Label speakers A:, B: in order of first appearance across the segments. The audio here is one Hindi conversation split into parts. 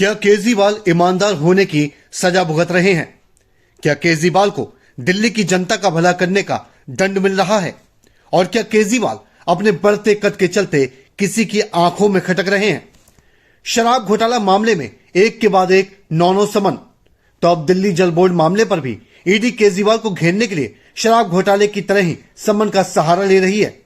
A: क्या केजरीवाल ईमानदार होने की सजा भुगत रहे हैं? क्या केजरीवाल को दिल्ली की जनता का भला करने का दंड मिल रहा है? और क्या केजरीवाल अपने बढ़ते कद के चलते किसी की आंखों में खटक रहे हैं? शराब घोटाला मामले में एक के बाद एक नौ समन। तो अब दिल्ली जल बोर्ड मामले पर भी ईडी केजरीवाल को घेरने के लिए शराब घोटाले की तरह ही समन का सहारा ले रही है।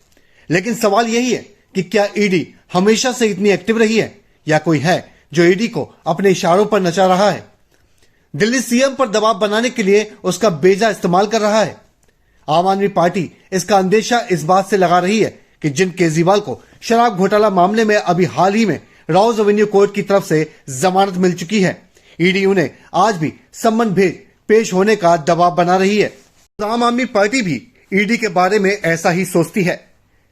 A: लेकिन सवाल यही है कि क्या ईडी हमेशा से इतनी एक्टिव रही है या कोई है जो ईडी को अपने इशारों पर नचा रहा है? दिल्ली सीएम पर दबाव बनाने के लिए उसका बेजा इस्तेमाल कर रहा है। आम आदमी पार्टी इसका अंदेशा इस बात से लगा रही है कि जिन केजरीवाल को शराब घोटाला मामले में अभी हाल ही में राउज एवेन्यू कोर्ट की तरफ से जमानत मिल चुकी है, ईडी उन्हें आज भी सम्मन भेज पेश होने का दबाव बना रही है। आम आदमी पार्टी भी ईडी के बारे में ऐसा ही सोचती है।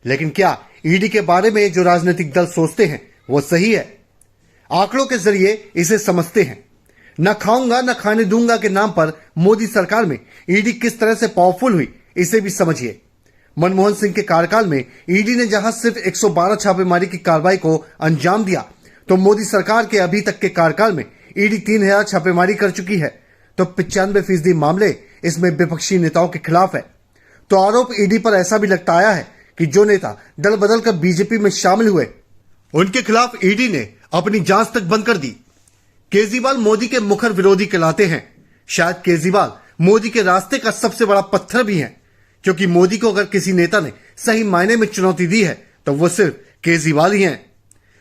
A: लेकिन क्या ईडी के बारे में जो राजनीतिक दल सोचते हैं वो सही है? आंकड़ों के जरिए इसे समझते हैं। न खाऊंगा न खाने दूंगा के नाम पर मोदी सरकार में ईडी किस तरह से पावरफुल हुई, इसे भी समझिए। मनमोहन सिंह के कार्यकाल में ईडी ने जहां सिर्फ 112 छापेमारी की कार्रवाई को अंजाम दिया, तो मोदी सरकार के अभी तक के कार्यकाल में ईडी 3000 छापेमारी कर चुकी है। तो 95% मामले इसमें विपक्षी नेताओं के खिलाफ है। तो आरोप ईडी पर ऐसा भी लगता आया है कि जो नेता दल बदल कर बीजेपी में शामिल हुए, उनके खिलाफ ईडी ने अपनी जांच तक बंद कर दी। केजरीवाल मोदी के मुखर विरोधी कहलाते हैं। शायद केजरीवाल मोदी के रास्ते का सबसे बड़ा पत्थर भी है, क्योंकि मोदी को अगर किसी नेता ने सही मायने में चुनौती दी है तो वो सिर्फ केजरीवाल ही हैं,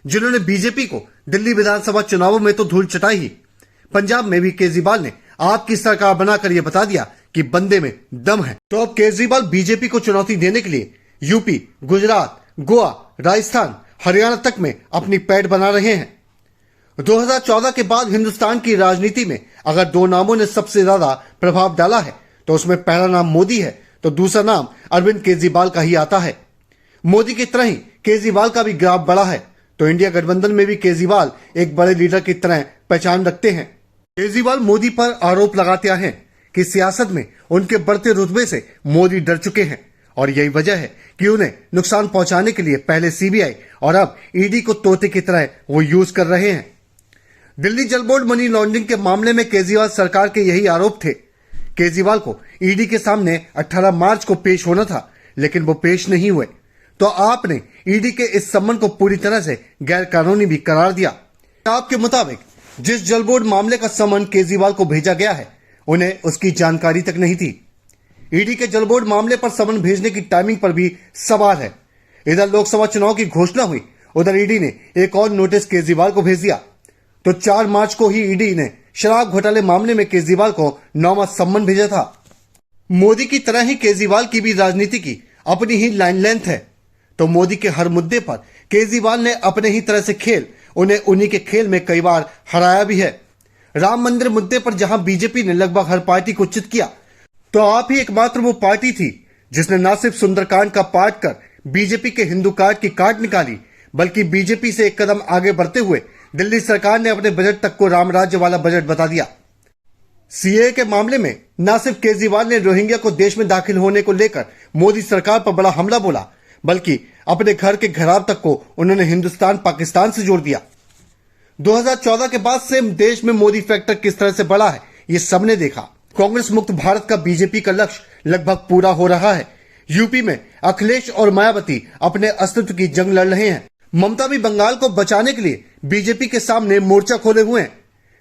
A: जिन्होंने बीजेपी को दिल्ली विधानसभा चुनावों में तो धूल चटाई ही, पंजाब में भी केजरीवाल ने आपकी सरकार बनाकर यह बता दिया कि बंदे में दम है। तो अब केजरीवाल बीजेपी को चुनौती देने के लिए यूपी, गुजरात, गोवा, राजस्थान, हरियाणा तक में अपनी पैठ बना रहे हैं। 2014 के बाद हिंदुस्तान की राजनीति में अगर दो नामों ने सबसे ज्यादा प्रभाव डाला है तो उसमें पहला नाम मोदी है, तो दूसरा नाम अरविंद केजरीवाल का ही आता है। मोदी की तरह ही केजरीवाल का भी ग्राफ बड़ा है, तो इंडिया गठबंधन में भी केजरीवाल एक बड़े लीडर की तरह पहचान रखते हैं। केजरीवाल मोदी पर आरोप लगाते हैं कि सियासत में उनके बढ़ते रुतबे से मोदी डर चुके हैं, और यही वजह है कि उन्हें नुकसान पहुंचाने के लिए पहले सीबीआई और अब ईडी को तोते की तरह वो यूज कर रहे हैं। दिल्ली जल बोर्ड मनी लॉन्ड्रिंग के मामले में केजरीवाल सरकार के यही आरोप थे। केजरीवाल को ईडी के सामने 18 मार्च को पेश होना था, लेकिन वो पेश नहीं हुए, तो आपने ईडी के इस सम्मन को पूरी तरह से गैर कानूनी भी करार दिया। आपके मुताबिक जिस जल बोर्ड मामले का सम्मन केजरीवाल को भेजा गया है, उन्हें उसकी जानकारी तक नहीं थी। ईडी के जल बोर्ड मामले पर समन भेजने की टाइमिंग पर भी सवाल है। इधर लोकसभा चुनाव की घोषणा हुई, उधर ईडी ने एक और नोटिस केजरीवाल को भेज दिया। तो 4 मार्च को ही ईडी ने शराब घोटाले मामले में केजरीवाल को 9वां सम्मन भेजा था। मोदी की तरह ही केजरीवाल की भी राजनीति की अपनी ही लाइन लेंथ है, तो मोदी के हर मुद्दे पर केजरीवाल ने अपने ही तरह से खेल उन्हें उन्हीं के खेल में कई बार हराया भी है। राम मंदिर मुद्दे पर जहां बीजेपी ने लगभग हर पार्टी को चित किया, तो आप ही एकमात्र वो पार्टी थी जिसने न सिर्फ सुंदरकांड का पार्ट कर बीजेपी के हिंदू कार्ड की काट निकाली, बल्कि बीजेपी से एक कदम आगे बढ़ते हुए दिल्ली सरकार ने अपने बजट तक को राम राज्य वाला बजट बता दिया। सीए के मामले में न सिर्फ केजरीवाल ने रोहिंग्या को देश में दाखिल होने को लेकर मोदी सरकार पर बड़ा हमला बोला, बल्कि अपने घर के घराव तक को उन्होंने हिंदुस्तान पाकिस्तान से जोड़ दिया। 2014 के बाद से देश में मोदी फैक्टर किस तरह से बढ़ा है, ये सबने देखा। कांग्रेस मुक्त भारत का बीजेपी का लक्ष्य लगभग पूरा हो रहा है। यूपी में अखिलेश और मायावती अपने अस्तित्व की जंग लड़ रहे हैं। ममता भी बंगाल को बचाने के लिए बीजेपी के सामने मोर्चा खोले हुए हैं।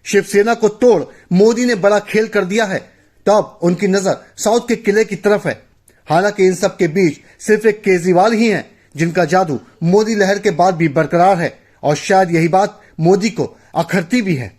A: शिवसेना को तोड़ मोदी ने बड़ा खेल कर दिया है, तो अब उनकी नजर साउथ के किले की तरफ है। हालांकि इन सब के बीच सिर्फ एक केजरीवाल ही हैं जिनका जादू मोदी लहर के बाद भी बरकरार है, और शायद यही बात मोदी को अखरती भी है।